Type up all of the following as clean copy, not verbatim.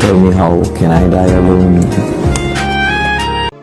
Tell me how can I die alone؟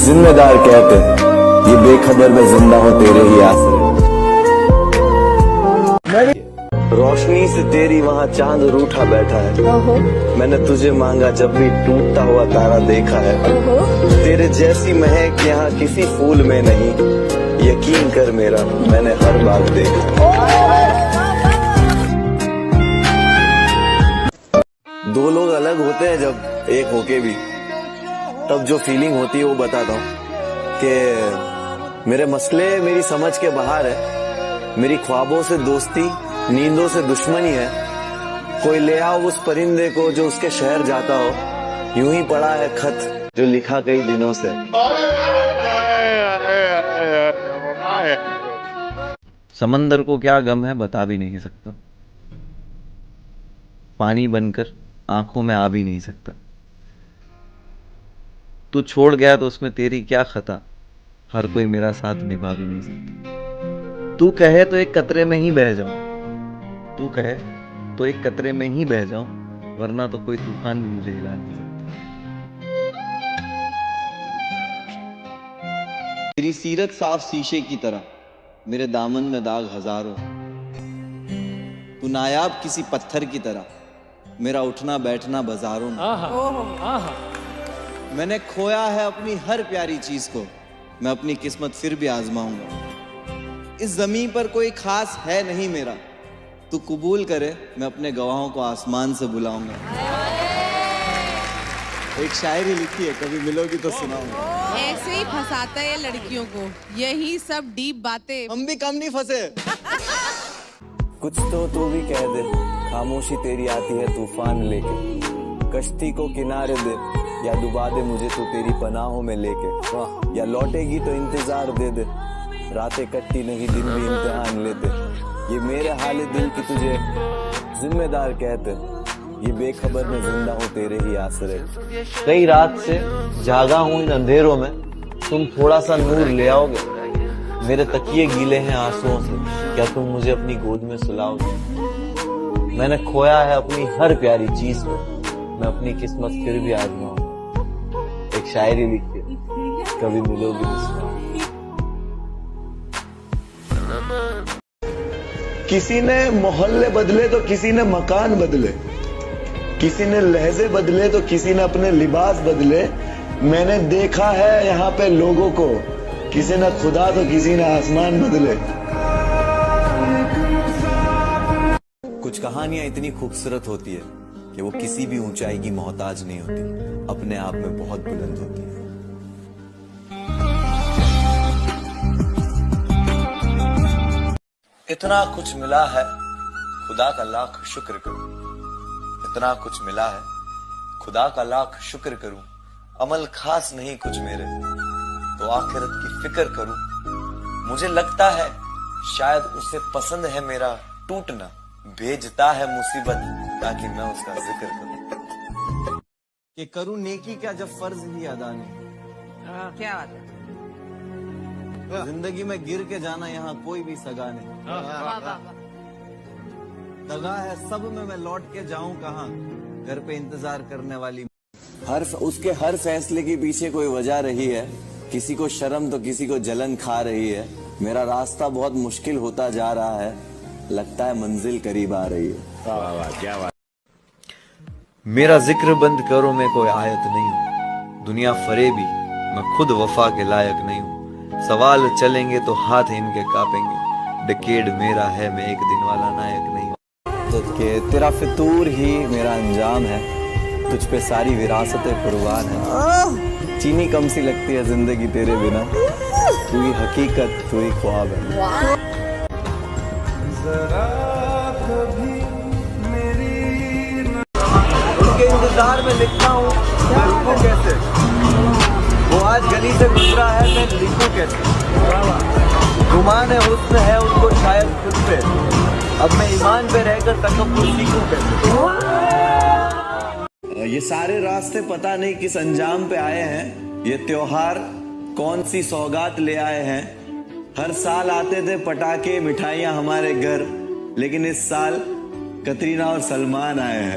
जिम्मेदार कहते ये बेखबर में जिंदा हूँ तेरे ही आसरे। रोशनी से तेरी वहाँ चांद रूठा बैठा है। मैंने तुझे मांगा जब भी टूटता हुआ तारा देखा है। तेरे जैसी महक यहाँ किसी फूल में नहीं, यकीन कर मेरा मैंने हर बार देखा है। दो लोग अलग होते हैं जब एक होके भी, तब जो फीलिंग होती है वो बताता हूँ कि मेरे मसले मेरी समझ के बाहर है। मेरी ख्वाबों से दोस्ती, नींदों से दुश्मनी है। कोई ले आओ उस परिंदे को जो उसके शहर जाता हो, यूं ही पड़ा है खत जो लिखा कई दिनों से। समंदर को क्या गम है बता भी नहीं सकता, पानी बनकर आंखों में आ भी नहीं सकता। तू छोड़ गया तो उसमें तेरी क्या खता, हर कोई मेरा साथ निभा भी नहीं सकता। तू कहे तो एक कतरे में ही बह जाऊं, तू कहे तो एक कतरे में ही बह जाऊं, वरना तो कोई तूफान भी मुझे हिला नहीं सकता। तेरी सीरत साफ शीशे की तरह, मेरे दामन में दाग हजारों। तू नायाब किसी पत्थर की तरह, मेरा उठना बैठना बाजारों में। मैंने खोया है अपनी हर प्यारी चीज को, मैं अपनी किस्मत फिर भी आजमाऊंगा। इस जमीन पर कोई खास है नहीं मेरा, तू कबूल करे मैं अपने गवाहों को आसमान से बुलाऊंगा। एक शायरी लिखी है, कभी मिलोगी तो सुनाऊंगा। ऐसे ही फंसाता है लड़कियों को, यही सब डीप बातें। हम भी कम नहीं फंसे। कुछ तो तू भी कह दे, खामोशी तेरी आती है तूफान लेके। कश्ती को किनारे दे या डुबा दे मुझे तू तेरी पनाहों में लेके। या लौटेगी तो इंतजार दे दे, रातें कटती नहीं दिन भी इम्तिहान लेते। ये मेरे हाल दिल की तुझे जिम्मेदार कहते, ये बेखबर में जिंदा हूँ तेरे ही आसरे। कई रात से जागा हूं इन अंधेरों में, तुम थोड़ा सा नूर ले आओगे। मेरे तकिए गीले हैं आंसुओं से, क्या तुम मुझे अपनी गोद में सुलाओगे। मैंने खोया है अपनी हर प्यारी चीज को, मैं अपनी किस्मत फिर भी आजमाऊं। एक शायरी लिखी है, कभी मिलोगी तो सुनाऊंगा। किसी ने मोहल्ले बदले तो किसी ने मकान बदले, किसी ने लहजे बदले तो किसी ने अपने लिबास बदले। मैंने देखा है यहाँ पे लोगों को, किसी ने खुदा तो किसी ने आसमान बदले। कुछ कहानियां इतनी खूबसूरत होती है कि वो किसी भी ऊंचाई की मोहताज नहीं होती, अपने आप में बहुत बुलंद होती है। इतना कुछ मिला है, खुदा का लाख शुक्र करूं। इतना कुछ मिला है, खुदा का लाख शुक्र करूं। अमल खास नहीं कुछ मेरे, तो आखिरत की फिक्र करूं। मुझे लगता है शायद उसे पसंद है मेरा टूटना, भेजता है मुसीबत ताकि मैं उसका जिक्र करूं। कि करूं नेकी क्या जब फर्ज ही अदा नहीं। क्या बात है। जिंदगी में गिर के जाना यहाँ कोई भी सगा नहीं। वाह वाह वाह। दगा है सब में, मैं लौट के जाऊं कहाँ, घर पे इंतजार करने वाली। उसके हर फैसले के पीछे कोई वजह रही है, किसी को शर्म तो किसी को जलन खा रही है। मेरा रास्ता बहुत मुश्किल होता जा रहा है, लगता है मंजिल करीब आ रही है। मेरा जिक्र बंद करो, मैं कोई आयत नहीं हूँ। दुनिया फरेबी, मैं खुद वफा के लायक नहीं हूँ। सवाल चलेंगे तो हाथ इनके कांपेंगे, डिकेड मेरा है, मैं एक दिन वाला नायक नहीं हूँ। कि तेरा फितूर ही मेरा अंजाम है, तुझ पे सारी विरासतें कुर्बान है। चीनी कम सी लगती है जिंदगी तेरे बिना, तू ही हकीकत तू ही ख्वाब है। उनके इंतजार में लिखता हूँ मैं रुकूं कैसे, वो आज गली से गुजरा है मैं लिखूं कैसे। गुमान हुस्न है उनको शायद खुद पे, अब मैं ईमान पे रहकर तकब्बुर सीखूं कैसे। ये सारे रास्ते पता नहीं किस अंजाम पे आए हैं, ये त्योहार कौन सी सौगात ले आए हैं। हर साल आते थे पटाखे मिठाइयाँ हमारे घर, लेकिन इस साल कतरीना और सलमान आए हैं।